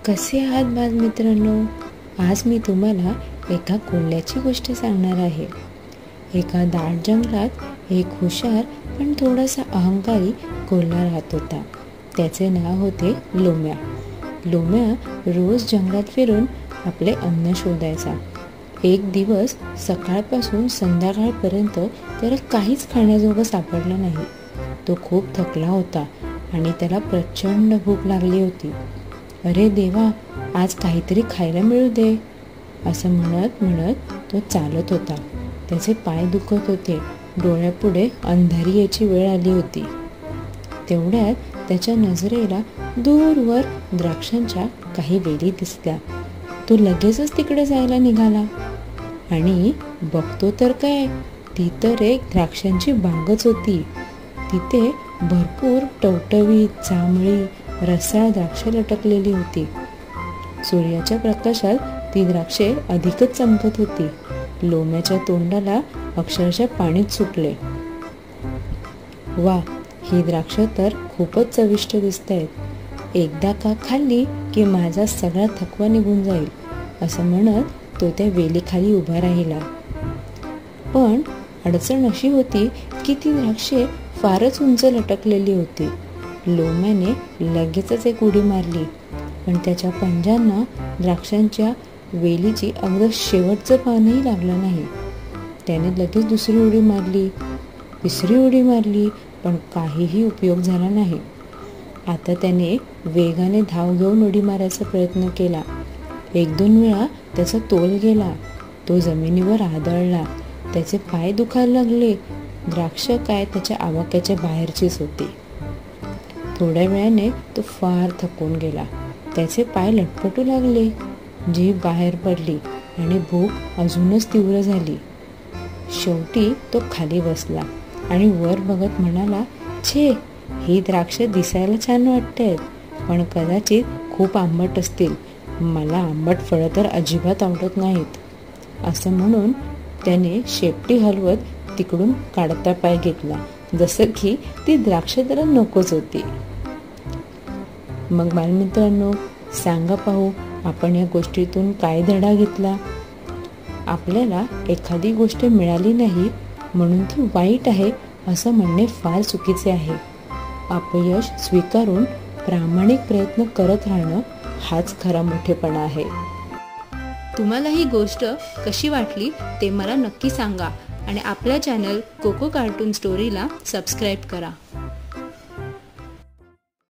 कसे आहात बालमित्रांनो? आज मी तुम्हाला एका कोल्ह्याची गोष्ट सांगणार आहे. एका दाट जंगलात एक हुशार पण थोडासा अहंकारी कोल्हा राहत होता. त्याचे नाव होते लोम्या. लोम्या रोज जंगलात फिरून आपले अन्न शोधायचा. एक दिवस सकाळपासून संध्याकाळपर्यंत त्याला काहीच खाण्याजोगं सापडलं नाही. तो खूप थकला होता आणि त्याला प्रचंड भूक लागली होती. अरे देवा, आज काहीतरी खायला मिळू दे, असं म्हणत म्हणत तो चालत होता. त्याचे पाय दुखत होते. डोळ्यापुढे अंधारी यायची वेळ आली होती. तेवढ्यात त्याच्या नजरेला दूरवर द्राक्षांच्या काही वेली दिसल्या. तो लगेचच तिकडे जायला निघाला आणि बघतो तर काय, ती तर एक द्राक्षांची बागच होती. तिथे भरपूर टवटवीत, जांभळी, रसाळ द्राक्षे लटकलेली होती. सूर्याच्या प्रकाशात ती द्राक्षे अधिकच चमकत होती. लोम्याच्या तोंडाला अक्षरशः पाणीच सुटले. वा, ही द्राक्ष तर खूपच चविष्ट दिसतायत. एकदा का खाल्ली की माझा सगळा थकवा निघून जाईल, असं म्हणत तो त्या वेलीखाली उभा राहिला. पण अडचण अशी होती की ती द्राक्षे फारच उंच लटकलेली होती. लोम्याने लगेचच एक उडी मारली, पण त्याच्या पंजांना द्राक्षांच्या वेलीची अगदी शेवटचं पानही लागलं नाही. त्याने लगेच दुसरी उडी मारली, तिसरी उडी मारली, पण काहीही उपयोग झाला नाही. आता त्याने वेगाने धाव घेऊन उडी मारायचा प्रयत्न केला. 1-2 वेळा त्याचा तोल गेला. तो जमिनीवर आदळला. त्याचे पाय दुखायला लागले. द्राक्ष काय त्याच्या आवाक्याच्या बाहेरचीच होती. थोड्या वेळाने तो फार थकून गेला. त्याचे पाय लटपटू लागले. जीभ बाहेर पडली आणि भूक अजूनच तीव्र झाली. शेवटी तो खाली बसला आणि वर बघत म्हणाला, छे, ही द्राक्ष दिसायला छान वाटतायत, पण कदाचित खूप आंबट असतील. मला आंबट फळं तर अजिबात आवडत नाहीत. असं म्हणून त्याने शेपटी हलवत तिकडून काढता पाय घेतला, जसं की ती द्राक्ष त्याला नकोच होती. मग बालमित्रांनो, सांगा पाहू, आपण या गोष्टीतून काय धडा घेतला? आपल्याला एखादी गोष्ट मिळाली नाही म्हणून ती वाईट आहे असं म्हणणे फार चुकीचे आहे. अपयश स्वीकारून प्रामाणिक प्रयत्न करत राहणं हाच खरा मोठेपणा आहे. तुम्हाला ही गोष्ट कशी वाटली ते मला नक्की सांगा आणि आपल्या चॅनल कोको कार्टून स्टोरीला सबस्क्राईब करा.